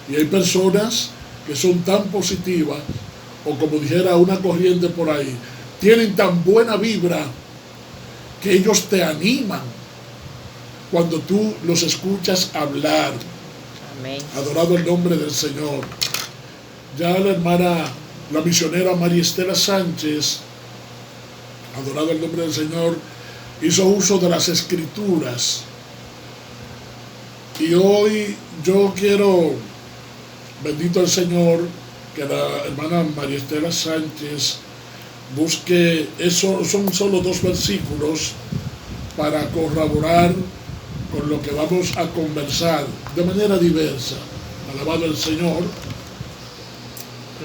Y hay personas que son tan positivas, o como dijera una corriente por ahí, tienen tan buena vibra que ellos te animan cuando tú los escuchas hablar. Amén. Adorado el nombre del Señor. Ya la hermana, la misionera María Estela Sánchez, adorado el nombre del Señor, hizo uso de las escrituras. Y hoy yo quiero, bendito el Señor, que la hermana María Estela Sánchez busque, eso son solo 2 versículos para corroborar con lo que vamos a conversar de manera diversa. Alabado el Señor.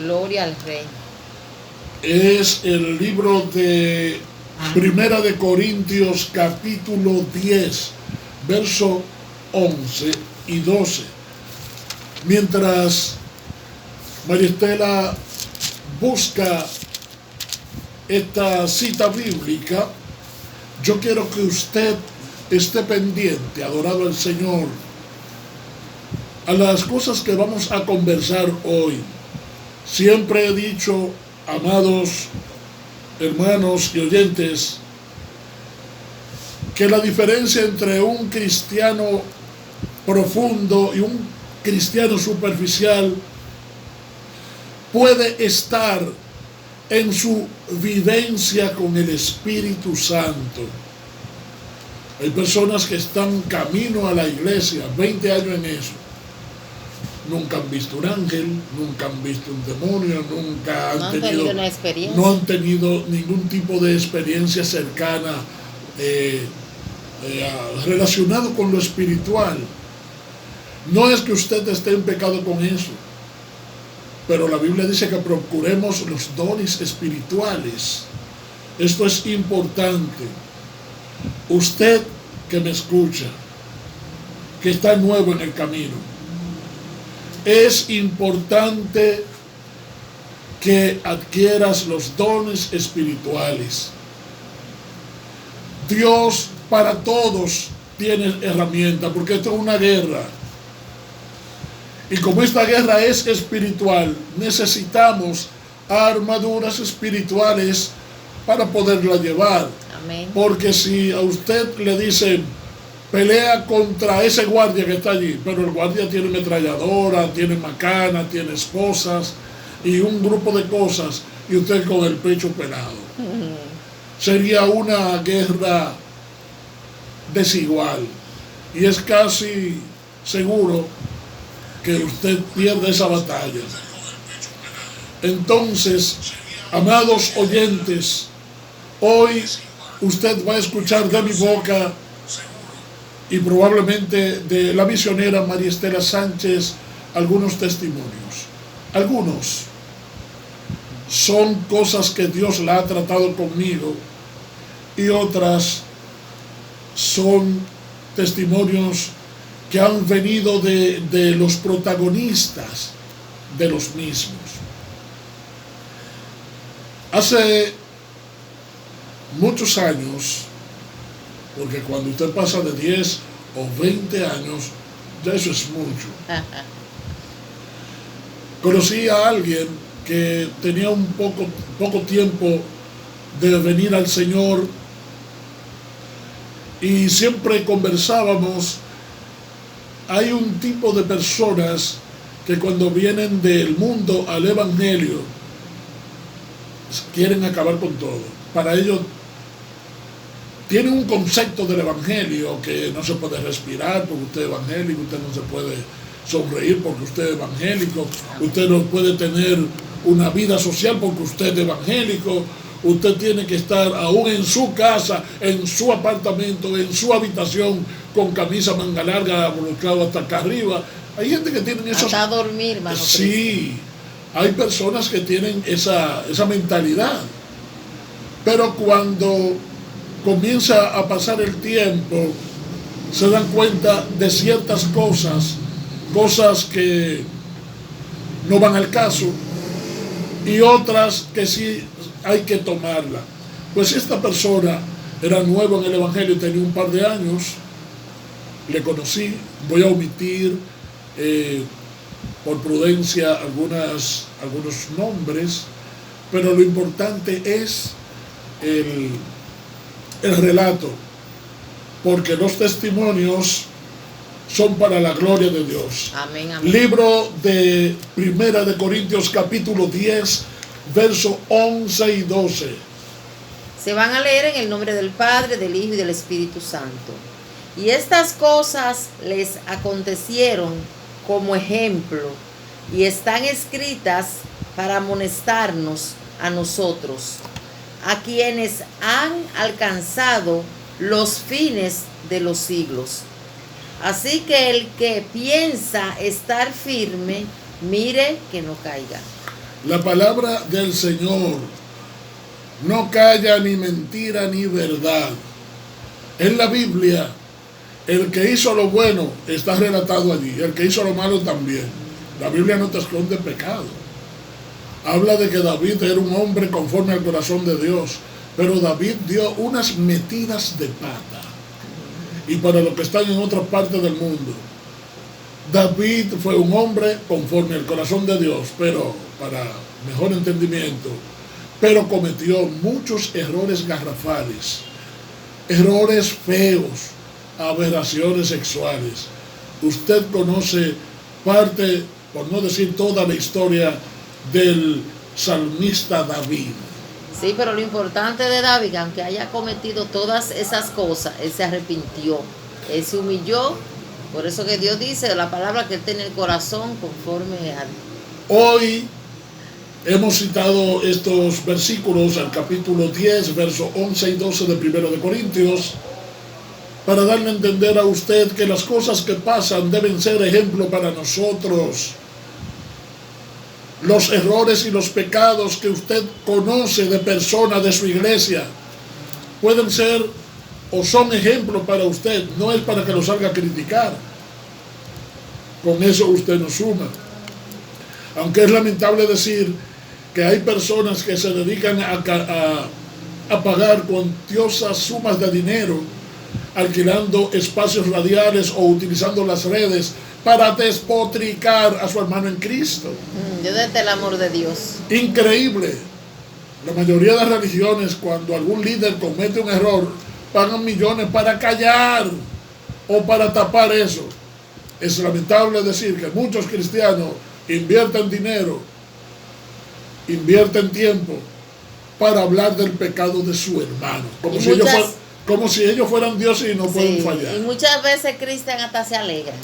Gloria al Rey. Es el libro de Primera de Corintios capítulo 10, verso 11 y 12. Mientras María Estela busca esta cita bíblica, yo quiero que usted esté pendiente, adorado el Señor, a las cosas que vamos a conversar hoy. Siempre he dicho, amados hermanos y oyentes, que la diferencia entre un cristiano profundo y un cristiano superficial puede estar en su vivencia con el Espíritu Santo. Hay personas que están camino a la iglesia, 20 años en eso. Nunca han visto un ángel, nunca han visto un demonio, nunca han tenido una experiencia. No han tenido ningún tipo de experiencia cercana relacionado con lo espiritual. No es que usted esté en pecado con eso, pero la Biblia dice que procuremos los dones espirituales. Esto es importante. Usted que me escucha, que está nuevo en el camino, es importante que adquieras los dones espirituales. Dios para todos tiene herramientas, porque esto es una guerra. Y como esta guerra es espiritual, necesitamos armaduras espirituales para poderla llevar. Amén. Porque si a usted le dicen, pelea contra ese guardia que está allí, pero el guardia tiene metralladora, tiene macana, tiene esposas y un grupo de cosas, y usted con el pecho pelado. Sería una guerra desigual. Y es casi seguro que usted pierde esa batalla. Entonces, amados oyentes, hoy usted va a escuchar de mi boca y probablemente de la misionera María Estela Sánchez algunos testimonios. Algunos son cosas que Dios la ha tratado conmigo y otras son testimonios que han venido de los protagonistas de los mismos. Hace muchos años, porque cuando usted pasa de 10 o 20 años, ya eso es mucho. Conocí a alguien que tenía un poco tiempo de venir al Señor y siempre conversábamos. Hay un tipo de personas que cuando vienen del mundo al Evangelio quieren acabar con todo. Para ellos tienen un concepto del Evangelio que no se puede respirar porque usted es evangélico, usted no se puede sonreír porque usted es evangélico, usted no puede tener una vida social porque usted es evangélico, usted tiene que estar aún en su casa, en su apartamento, en su habitación, con camisa manga larga, bloqueado hasta acá arriba. Hay gente que tiene esos... Hasta dormir, hermano. Sí, hay personas que tienen esa mentalidad. Pero cuando comienza a pasar el tiempo, se dan cuenta de ciertas cosas que no van al caso, y otras que sí hay que tomarla. Pues esta persona era nuevo en el Evangelio, tenía un par de años, le conocí, voy a omitir por prudencia algunos nombres, pero lo importante es el relato, porque los testimonios son para la gloria de Dios. Amén, amén. Libro de Primera de Corintios capítulo 10, versos 11 y 12. Se van a leer en el nombre del Padre, del Hijo y del Espíritu Santo. Y estas cosas les acontecieron como ejemplo y están escritas para amonestarnos a nosotros, a quienes han alcanzado los fines de los siglos. Así que el que piensa estar firme, mire que no caiga. La palabra del Señor no calla ni mentira ni verdad. En la Biblia, el que hizo lo bueno está relatado allí, el que hizo lo malo también. La Biblia no te esconde pecado. Habla de que David era un hombre conforme al corazón de Dios, pero David dio unas metidas de pata. Y para los que están en otras partes del mundo, David fue un hombre conforme al corazón de Dios, pero para mejor entendimiento, pero cometió muchos errores garrafales, errores feos, aberraciones sexuales. Usted conoce parte, por no decir toda la historia del salmista David. Sí, pero lo importante de David, aunque haya cometido todas esas cosas, él se arrepintió, él se humilló. Por eso que Dios dice la palabra que él tiene el corazón conforme al... Hoy hemos citado estos versículos, el capítulo 10, versos 11 y 12 de 1 de Corintios, para darle a entender a usted que las cosas que pasan deben ser ejemplo para nosotros. Los errores y los pecados que usted conoce de personas de su iglesia pueden ser o son ejemplos para usted, no es para que lo salga a criticar. Con eso usted no suma. Aunque es lamentable decir que hay personas que se dedican a pagar cuantiosas sumas de dinero alquilando espacios radiales o utilizando las redes para despotricar a su hermano en Cristo. Yo desde el amor de Dios. Increíble. La mayoría de las religiones, cuando algún líder comete un error, pagan millones para callar o para tapar eso. Es lamentable decir que muchos cristianos invierten dinero, invierten tiempo para hablar del pecado de su hermano, como si ellos fueran Dios y no pueden fallar. Y muchas veces cristianos hasta se alegran.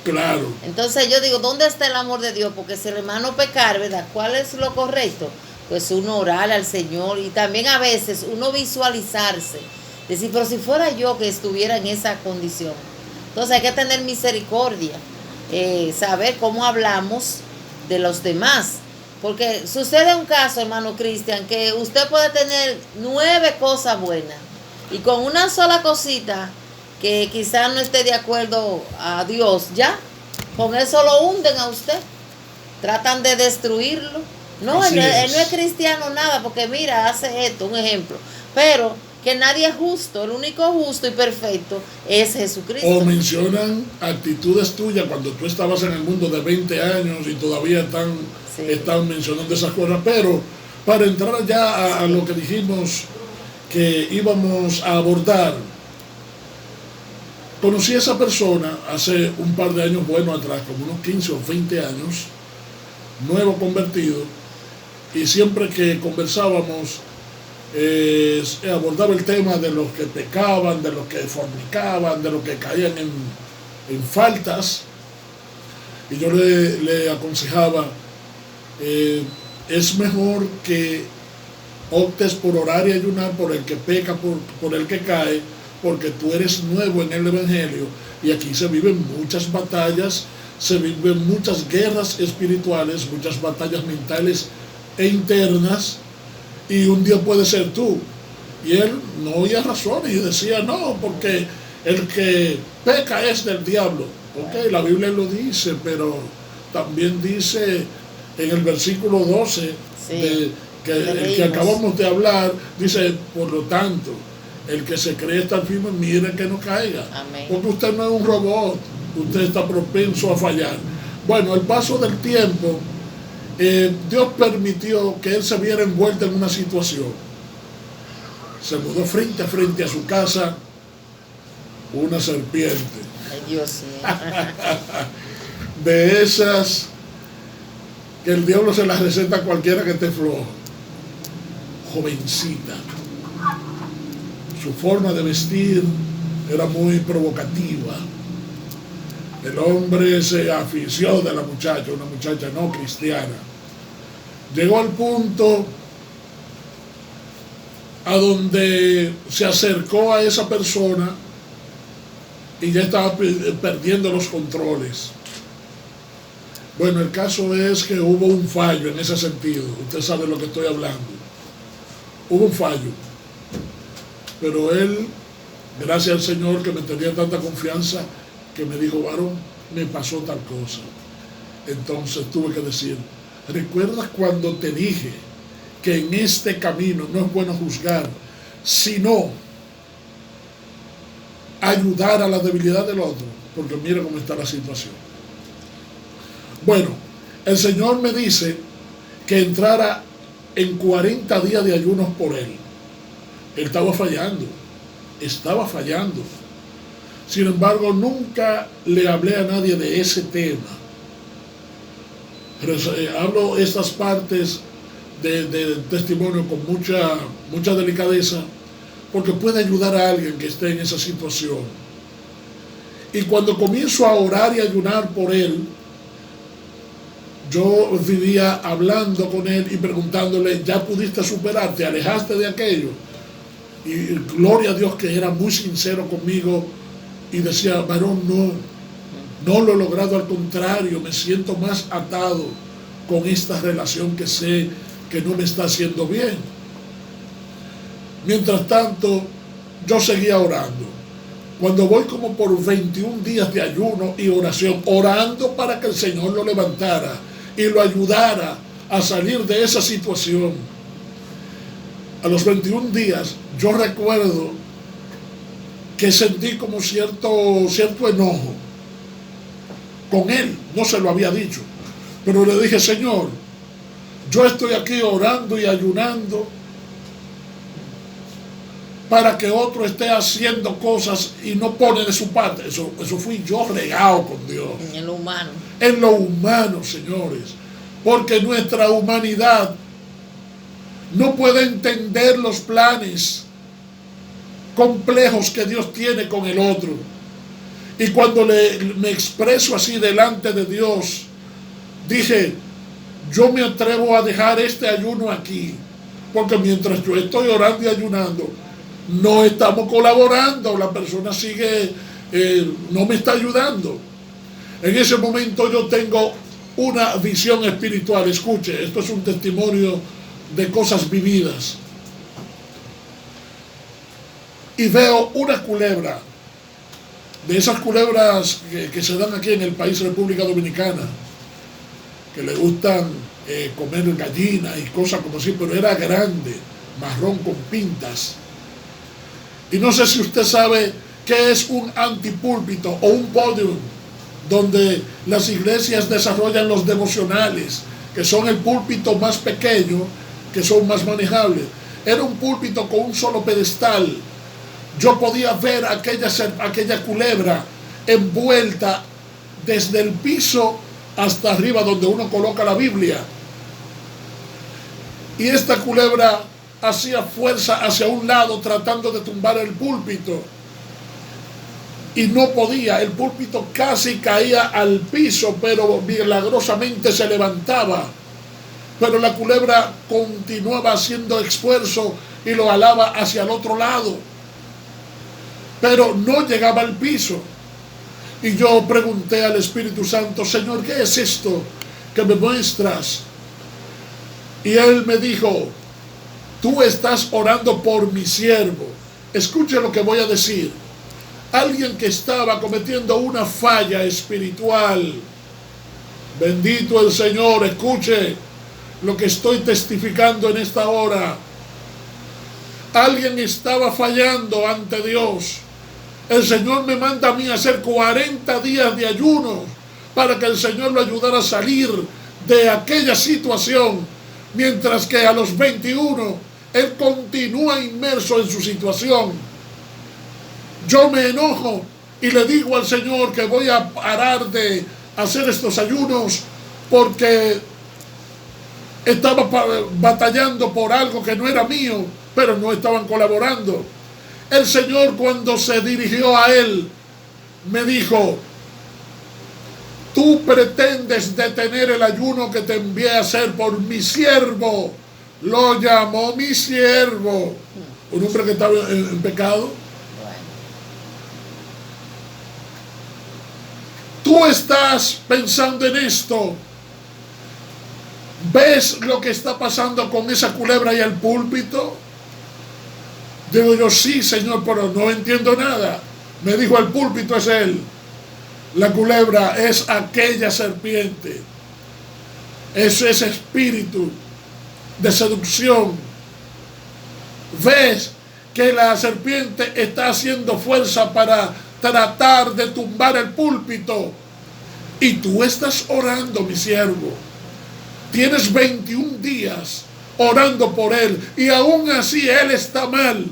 Claro. Entonces yo digo, ¿dónde está el amor de Dios? Porque si el hermano pecar, ¿verdad? ¿Cuál es lo correcto? Pues uno orar al Señor y también a veces uno visualizarse. Decir, pero si fuera yo que estuviera en esa condición. Entonces hay que tener misericordia, saber cómo hablamos de los demás. Porque sucede un caso, hermano Cristian, que usted puede tener 9 cosas buenas y con una sola cosita que quizás no esté de acuerdo a Dios, ya, con eso lo hunden a usted, tratan de destruirlo. No, él no es cristiano nada, porque mira, hace esto, un ejemplo, pero que nadie es justo, el único justo y perfecto es Jesucristo. O mencionan actitudes tuyas cuando tú estabas en el mundo de 20 años y todavía están mencionando esas cosas, pero para entrar ya a lo que dijimos que íbamos a abordar, conocí a esa persona hace un par de años bueno atrás, como unos 15 o 20 años, nuevo convertido, y siempre que conversábamos abordaba el tema de los que pecaban, de los que fornicaban, de los que caían en faltas, y yo le aconsejaba, es mejor que optes por orar y ayunar por el que peca, por el que cae, porque tú eres nuevo en el Evangelio y aquí se viven muchas batallas, se viven muchas guerras espirituales, muchas batallas mentales e internas, y un día puede ser tú. Y él no oía razones y decía, no, porque el que peca es del diablo. Ok, la Biblia lo dice, pero también dice en el versículo 12, el que acabamos de hablar, dice, por lo tanto, el que se cree estar firme, mire que no caiga. Amén. Porque usted no es un robot, usted está propenso a fallar. Bueno, el paso del tiempo, Dios permitió que él se viera envuelto en una situación. Se mudó frente a frente a su casa una serpiente. Ay, Dios mío. De esas que el diablo se las receta a cualquiera que esté flojo. Jovencita. Su forma de vestir era muy provocativa. El hombre se afició de la muchacha, una muchacha no cristiana. Llegó al punto a donde se acercó a esa persona y ya estaba perdiendo los controles. Bueno, el caso es que hubo un fallo en ese sentido. Usted sabe de lo que estoy hablando. Hubo un fallo. Pero él, gracias al Señor que me tenía tanta confianza, que me dijo, varón, me pasó tal cosa. Entonces tuve que decir, ¿recuerdas cuando te dije que en este camino no es bueno juzgar, sino ayudar a la debilidad del otro? Porque mira cómo está la situación. Bueno, el Señor me dice que entrara en 40 días de ayunos por él. Él estaba fallando. Sin embargo, nunca le hablé a nadie de ese tema. Hablo estas partes de testimonio con mucha delicadeza, porque puede ayudar a alguien que esté en esa situación. Y cuando comienzo a orar y ayunar por él, yo vivía hablando con él y preguntándole, ¿ya pudiste superar? ¿Te alejaste de aquello? Y gloria a Dios que era muy sincero conmigo y decía, varón, no lo he logrado, al contrario, me siento más atado con esta relación que sé que no me está haciendo bien. Mientras tanto, yo seguía orando. Cuando voy como por 21 días de ayuno y oración, orando para que el Señor lo levantara y lo ayudara a salir de esa situación, a los 21 días, yo recuerdo que sentí como cierto enojo con él. No se lo había dicho, pero le dije, Señor, yo estoy aquí orando y ayunando para que otro esté haciendo cosas y no pone de su parte. Eso fui yo regado con Dios. En lo humano. En lo humano, señores. Porque nuestra humanidad no puede entender los planes complejos que Dios tiene con el otro. Y cuando me expreso así delante de Dios, dije, yo me atrevo a dejar este ayuno aquí, porque mientras yo estoy orando y ayunando, no estamos colaborando, la persona sigue, no me está ayudando. En ese momento yo tengo una visión espiritual. Escuche, esto es un testimonio de cosas vividas. Y veo una culebra, de esas culebras que se dan aquí en el país, República Dominicana, que le gustan comer gallina y cosas como así, pero era grande, marrón con pintas. Y no sé si usted sabe qué es un antipúlpito o un podium, donde las iglesias desarrollan los devocionales, que son el púlpito más pequeño, que son más manejables. Era un púlpito con un solo pedestal. Yo podía ver aquella culebra envuelta desde el piso hasta arriba donde uno coloca la Biblia. Y esta culebra hacía fuerza hacia un lado tratando de tumbar el púlpito. Y no podía, el púlpito casi caía al piso, pero milagrosamente se levantaba. Pero la culebra continuaba haciendo esfuerzo y lo jalaba hacia el otro lado. Pero no llegaba al piso. Y yo pregunté al Espíritu Santo, Señor, ¿qué es esto que me muestras? Y Él me dijo, tú estás orando por mi siervo. Escuche lo que voy a decir. Alguien que estaba cometiendo una falla espiritual. Bendito el Señor, escuche lo que estoy testificando en esta hora. Alguien estaba fallando ante Dios. El Señor me manda a mí a hacer 40 días de ayuno para que el Señor lo ayudara a salir de aquella situación, mientras que a los 21 él continúa inmerso en su situación. Yo me enojo y le digo al Señor que voy a parar de hacer estos ayunos porque estaba batallando por algo que no era mío, pero no estaban colaborando. El Señor, cuando se dirigió a él, me dijo: tú pretendes detener el ayuno que te envié a hacer por mi siervo. Lo llamó mi siervo. Un hombre que estaba en pecado. Tú estás pensando en esto. ¿Ves lo que está pasando con esa culebra y el púlpito? Digo yo: sí, Señor, pero no entiendo nada. Me dijo: el púlpito es él. La culebra es aquella serpiente. Es ese espíritu de seducción. Ves que la serpiente está haciendo fuerza para tratar de tumbar el púlpito. Y tú estás orando, mi siervo. Tienes 21 días orando por él y aún así él está mal.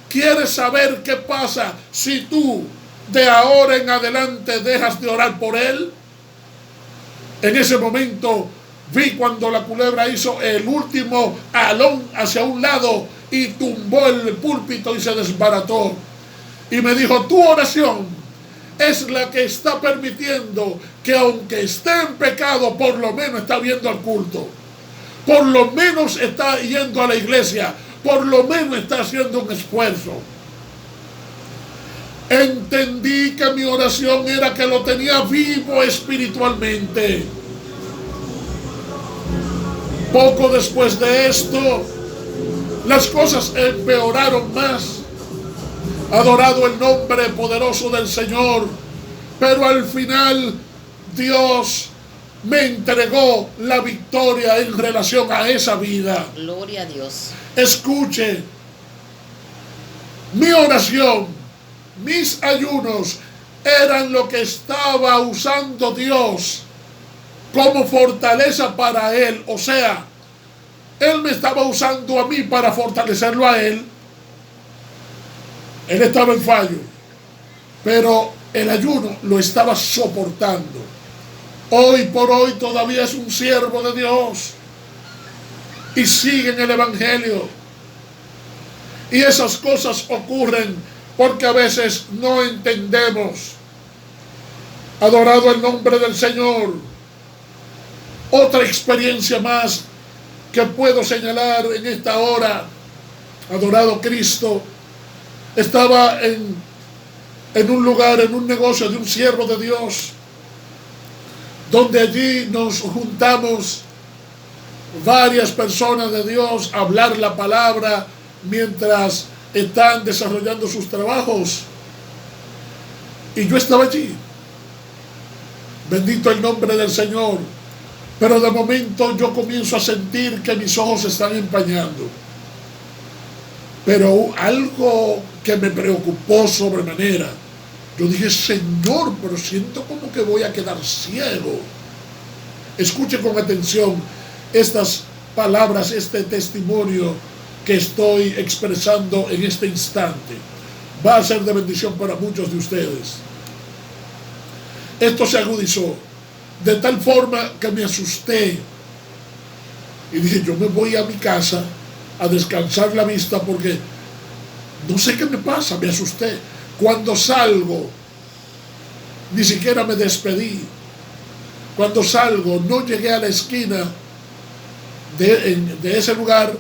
¿Quieres saber qué pasa si tú de ahora en adelante dejas de orar por él? En ese momento vi cuando la culebra hizo el último alón hacia un lado y tumbó el púlpito y se desbarató. Y me dijo: tu oración es la que está permitiendo que, aunque esté en pecado, por lo menos está viendo al culto, por lo menos está yendo a la iglesia, por lo menos está haciendo un esfuerzo. Entendí que mi oración era que lo tenía vivo espiritualmente. Poco después de esto, las cosas empeoraron más. Adorado el nombre poderoso del Señor, pero al final Dios me entregó la victoria en relación a esa vida. Gloria a Dios. Escuche, mi oración, mis ayunos eran lo que estaba usando Dios como fortaleza para él. O sea, él me estaba usando a mí para fortalecerlo a él. Él estaba en fallo, pero el ayuno lo estaba soportando. Hoy por hoy todavía es un siervo de Dios y sigue en el Evangelio. Y esas cosas ocurren porque a veces no entendemos. Adorado el nombre del Señor. Otra experiencia más que puedo señalar en esta hora. Adorado Cristo. Estaba en un lugar, en un negocio de un siervo de Dios, donde allí nos juntamos varias personas de Dios a hablar la palabra mientras están desarrollando sus trabajos. Y yo estaba allí. Bendito el nombre del Señor. Pero de momento yo comienzo a sentir que mis ojos se están empañando. Pero algo que me preocupó sobremanera. Yo dije: Señor, pero siento como que voy a quedar ciego. Escuche con atención estas palabras, este testimonio que estoy expresando en este instante. Va a ser de bendición para muchos de ustedes. Esto se agudizó de tal forma que me asusté. Y dije: yo me voy a mi casa a descansar la vista porque no sé qué me pasa, me asusté. Cuando salgo, ni siquiera me despedí. Cuando salgo, no llegué a la esquina de ese lugar,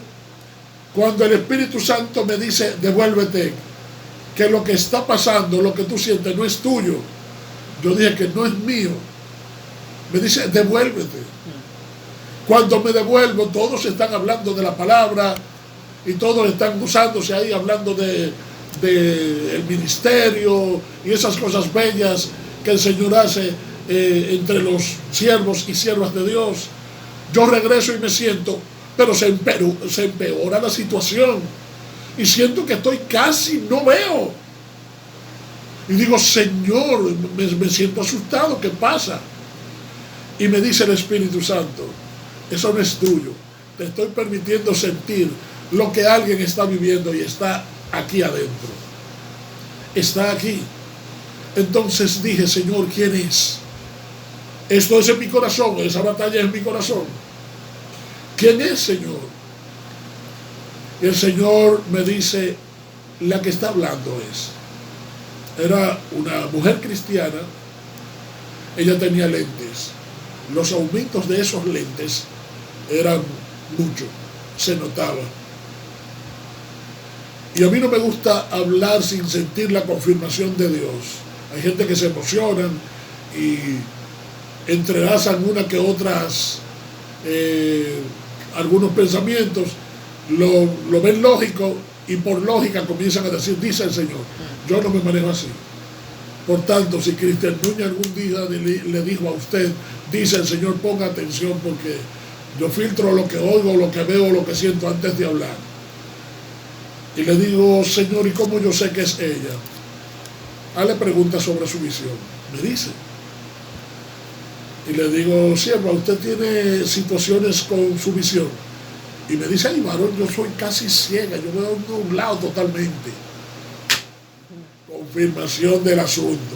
cuando el Espíritu Santo me dice: devuélvete, que lo que está pasando, lo que tú sientes no es tuyo. Yo dije que no es mío. Me dice: devuélvete. Cuando me devuelvo, todos están hablando de la palabra y todos están usándose ahí, hablando de el ministerio y esas cosas bellas que el Señor hace entre los siervos y siervas de Dios. Yo regreso y me siento, pero se empeora la situación y siento que estoy casi, no veo. Y digo: Señor, me siento asustado, ¿qué pasa? Y me dice el Espíritu Santo, eso no es tuyo. Te estoy permitiendo sentir lo que alguien está viviendo y está aquí adentro. Está aquí. Entonces dije, Señor, ¿quién es? Esto es en mi corazón, esa batalla es en mi corazón. ¿Quién es, Señor? Y el Señor me dice, la que está hablando es. Era una mujer cristiana, ella tenía lentes. Los aumentos de esos lentes eran mucho, se notaba. Y a mí no me gusta hablar sin sentir la confirmación de Dios. Hay gente que se emocionan y entrelazan una que otras algunos pensamientos, lo ven lógico y por lógica comienzan a decir, dice el Señor. Yo no me manejo así. Por tanto, si Cristian Núñez algún día le dijo a usted, dice el Señor, ponga atención porque yo filtro lo que oigo, lo que veo, lo que siento antes de hablar. Y le digo, Señor, ¿y cómo yo sé que es ella? Le pregunta sobre su visión. Me dice. Y le digo, sierva, usted tiene situaciones con su visión. Y me dice, ay, varón, yo soy casi ciega, yo veo nublado totalmente. Confirmación del asunto.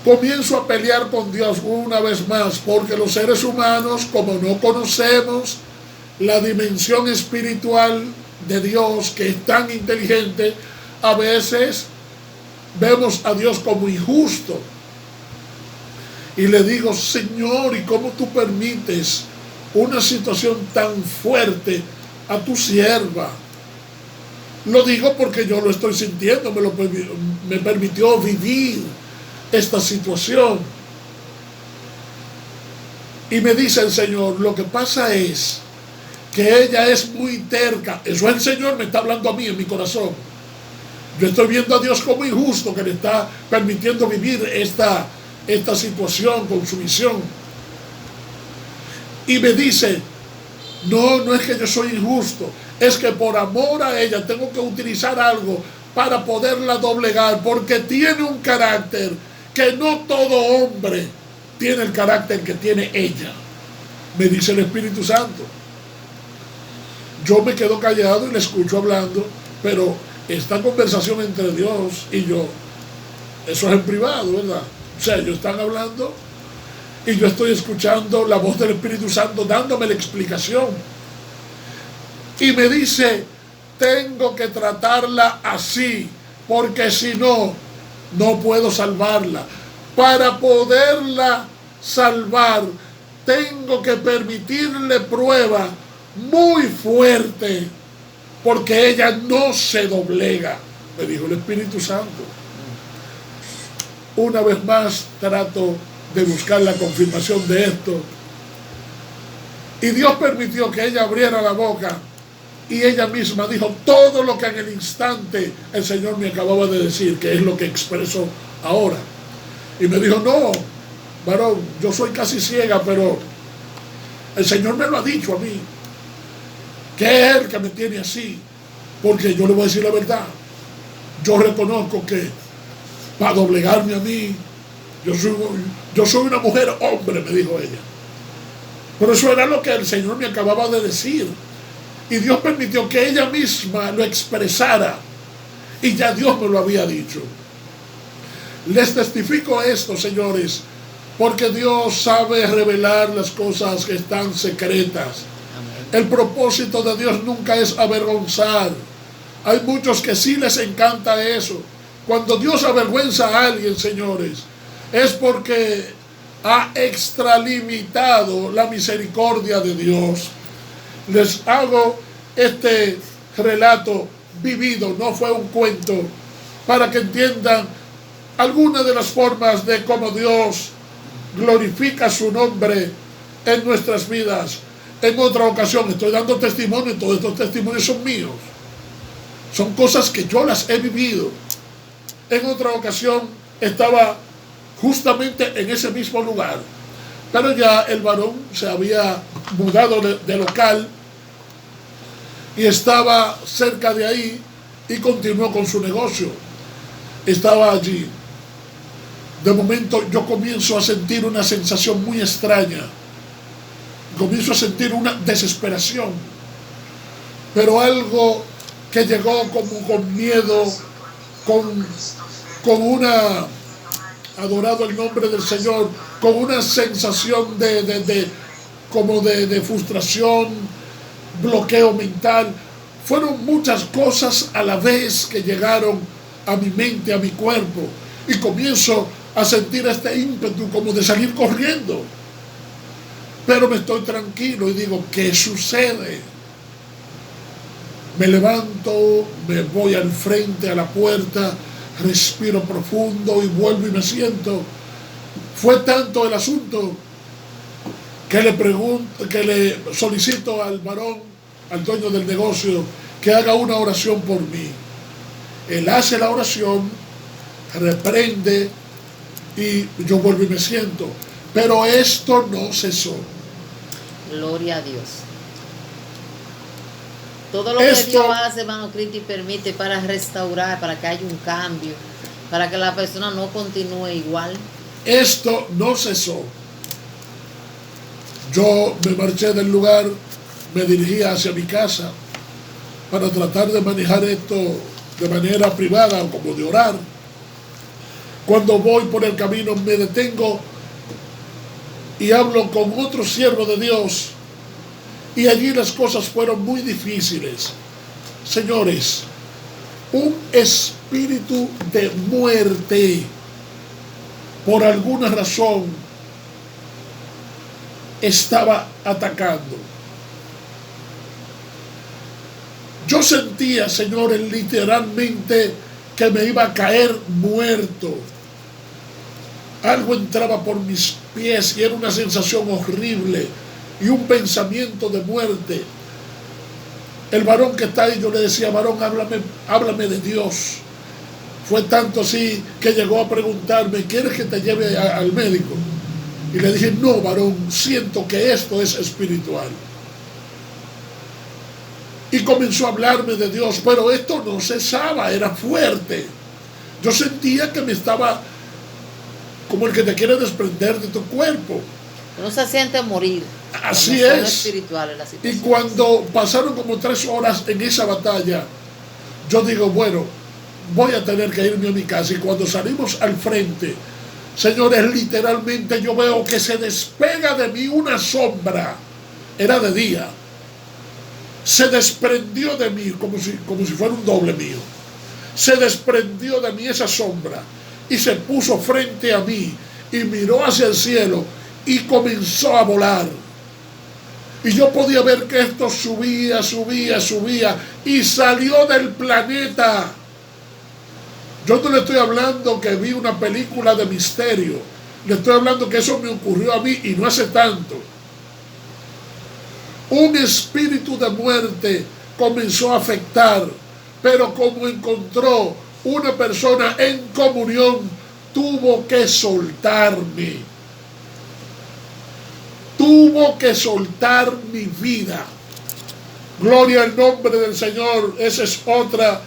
Comienzo a pelear con Dios una vez más, porque los seres humanos, como no conocemos la dimensión espiritual de Dios, que es tan inteligente, a veces vemos a Dios como injusto. Y le digo, Señor, ¿y cómo tú permites una situación tan fuerte a tu sierva? Lo digo porque yo lo estoy sintiendo, me permitió vivir esta situación. Y me dice el Señor, lo que pasa es que ella es muy terca. Eso el Señor me está hablando a mí en mi corazón. Yo estoy viendo a Dios como injusto, que le está permitiendo vivir esta situación con su visión. Y me dice, no es que yo soy injusto, es que por amor a ella tengo que utilizar algo para poderla doblegar, porque tiene un carácter que no todo hombre tiene el carácter que tiene ella. Me dice el Espíritu Santo. Yo me quedo callado y le escucho hablando, pero esta conversación entre Dios y yo, eso es en privado, ¿verdad? O sea, ellos están hablando y yo estoy escuchando la voz del Espíritu Santo dándome la explicación. Y me dice, tengo que tratarla así, porque si no, no puedo salvarla. Para poderla salvar, tengo que permitirle prueba muy fuerte, porque ella no se doblega, me dijo el Espíritu Santo. Una vez más trato de buscar la confirmación de esto. Y Dios permitió que ella abriera la boca y ella misma dijo todo lo que en el instante el Señor me acababa de decir, que es lo que expreso ahora. Y me dijo, no, varón, yo soy casi ciega, pero el Señor me lo ha dicho a mí, que es Él que me tiene así, porque yo le voy a decir la verdad. Yo reconozco que para doblegarme a mí, yo soy una mujer hombre, me dijo ella. Pero eso era lo que el Señor me acababa de decir. Y Dios permitió que ella misma lo expresara. Y ya Dios me lo había dicho. Les testifico esto, señores, porque Dios sabe revelar las cosas que están secretas. El propósito de Dios nunca es avergonzar. Hay muchos que sí les encanta eso. Cuando Dios avergüenza a alguien, señores, es porque ha extralimitado la misericordia de Dios. Les hago este relato vivido, no fue un cuento, para que entiendan algunas de las formas de cómo Dios glorifica su nombre en nuestras vidas. En otra ocasión estoy dando testimonio y todos estos testimonios son míos. Son cosas que yo las he vivido. En otra ocasión estaba justamente en ese mismo lugar, pero ya el varón se había mudado de local y estaba cerca de ahí y continuó con su negocio. Estaba allí de momento yo comienzo a sentir una sensación muy extraña. Comienzo a sentir una desesperación. Pero algo que llegó como con miedo, con una, adorado el nombre del Señor, con una sensación como de frustración, bloqueo mental. Fueron muchas cosas a la vez que llegaron a mi mente, a mi cuerpo, y comienzo a sentir este ímpetu como de salir corriendo. Pero me estoy tranquilo y digo, ¿qué sucede? Me levanto, me voy al frente, a la puerta, respiro profundo y vuelvo y me siento. Fue tanto el asunto que le solicito al varón, al dueño del negocio, que haga una oración por mí. Él hace la oración, reprende y yo vuelvo y me siento. Pero esto no cesó. Gloria a Dios. Todo lo que Dios hace, hermano Cristi, permite para restaurar, para que haya un cambio, para que la persona no continúe igual. Esto no cesó. Yo me marché del lugar, me dirigía hacia mi casa para tratar de manejar esto de manera privada o como de orar. Cuando voy por el camino me detengo y hablo con otro siervo de Dios, y allí las cosas fueron muy difíciles. Señores, un espíritu de muerte, por alguna razón, estaba atacando. Yo sentía, señores, literalmente que me iba a caer muerto. Algo entraba por mis pies y era una sensación horrible y un pensamiento de muerte. El varón que está ahí, yo le decía, varón, háblame de Dios. Fue tanto así que llegó a preguntarme, ¿quieres que te lleve al médico? Y le dije, no, varón, siento que esto es espiritual. Y comenzó a hablarme de Dios, pero esto no cesaba, era fuerte. Yo sentía que me estaba como el que te quiere desprender de tu cuerpo. Uno se siente morir. Así es. Y cuando pasaron como 3 horas en esa batalla, yo digo, bueno, voy a tener que irme a mi casa. Y cuando salimos al frente, señores, literalmente yo veo que se despega de mí una sombra. Era de día. Se desprendió de mí como si fuera un doble mío. Se desprendió de mí esa sombra y se puso frente a mí y miró hacia el cielo y comenzó a volar. Y yo podía ver que esto subía y salió del planeta. Yo no le estoy hablando que vi una película de misterio. Le estoy hablando que eso me ocurrió a mí y no hace tanto. Un espíritu de muerte comenzó a afectar, pero como encontró una persona en comunión, tuvo que soltarme. Tuvo que soltar mi vida. Gloria al nombre del Señor. Esa es otra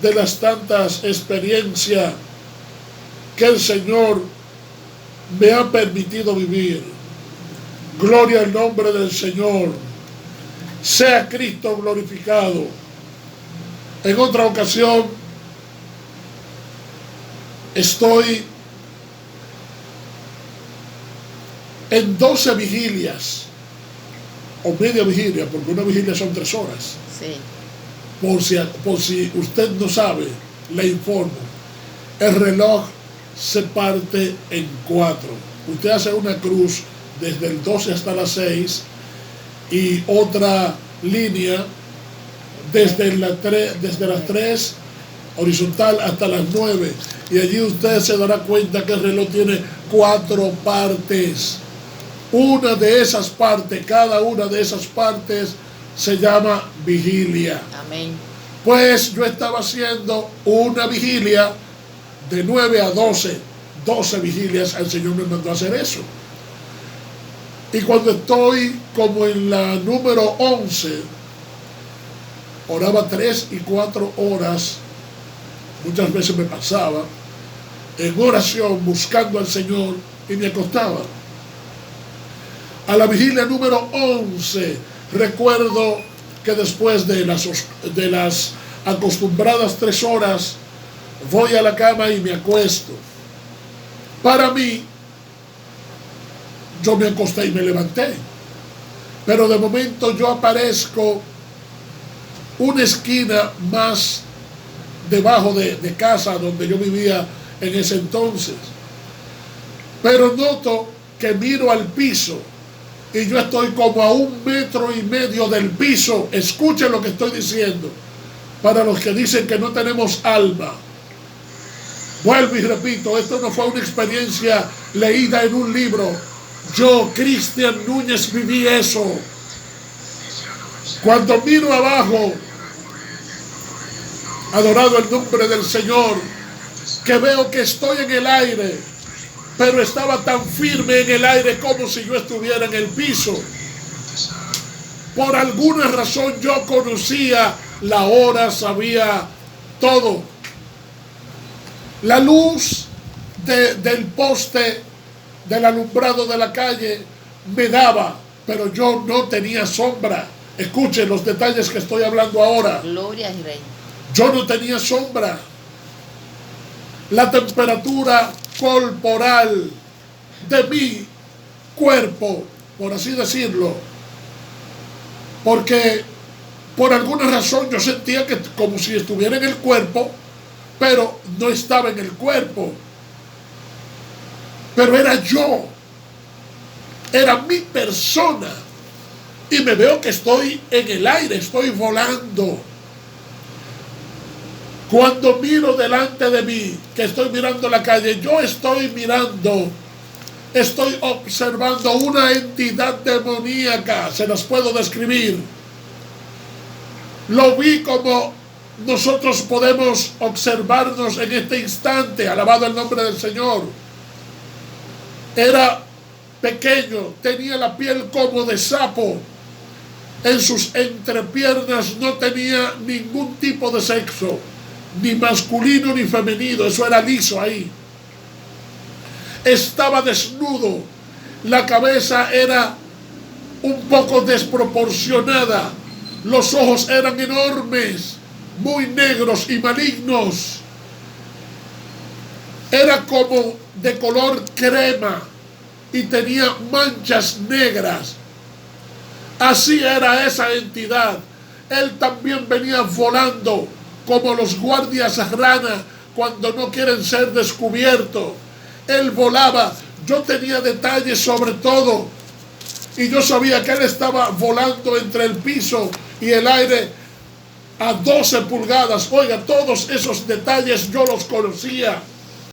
de las tantas experiencias que el Señor me ha permitido vivir. Gloria al nombre del Señor. Sea Cristo glorificado. En otra ocasión estoy en 12 vigilias o media vigilia, porque una vigilia son 3 horas. Sí. Por si usted no sabe, le informo. El reloj se parte en 4. Usted hace una cruz desde el 12 hasta las 6 y otra línea desde las 3 horizontal hasta las 9, y allí usted se dará cuenta que el reloj tiene 4 partes. Una de esas partes, cada una de esas partes se llama vigilia. Amén. Pues yo estaba haciendo una vigilia de 9 a 12 vigilias. El Señor me mandó a hacer eso. Y cuando estoy como en la número 11, oraba 3 y 4 horas, muchas veces me pasaba, en oración, buscando al Señor, y me acostaba. A la vigilia número 11, recuerdo que después de las acostumbradas 3 horas, voy a la cama y me acuesto. Para mí, yo me acosté y me levanté. Pero de momento yo aparezco una esquina más debajo de casa donde yo vivía en ese entonces. Pero noto que miro al piso y yo estoy como a 1,5 metros del piso. Escuchen lo que estoy diciendo. Para los que dicen que no tenemos alma. Vuelvo y repito, esto no fue una experiencia leída en un libro. Yo, Cristian Núñez, viví eso. Cuando miro abajo, adorado el nombre del Señor, que veo que estoy en el aire, pero estaba tan firme en el aire como si yo estuviera en el piso. Por alguna razón yo conocía la hora, sabía todo. La luz del poste del alumbrado de la calle me daba, pero yo no tenía sombra. Escuchen los detalles que estoy hablando ahora. Gloria al Rey. Yo no tenía sombra. La temperatura corporal de mi cuerpo, por así decirlo, porque por alguna razón yo sentía que como si estuviera en el cuerpo, pero no estaba en el cuerpo. Pero era yo, era mi persona, y me veo que estoy en el aire, estoy volando. Cuando miro delante de mí, que estoy mirando la calle, yo estoy observando una entidad demoníaca, se las puedo describir. Lo vi como nosotros podemos observarnos en este instante, alabado el nombre del Señor. Era pequeño, tenía la piel como de sapo. En sus entrepiernas no tenía ningún tipo de sexo, ni masculino ni femenino, eso era liso ahí. Estaba desnudo, la cabeza era un poco desproporcionada, los ojos eran enormes, muy negros y malignos. Era como de color crema y tenía manchas negras. Así era esa entidad. Él también venía volando como los guardias rana cuando no quieren ser descubiertos. Él volaba. Yo tenía detalles sobre todo y yo sabía que él estaba volando entre el piso y el aire a 12 pulgadas. Oiga, todos esos detalles yo los conocía.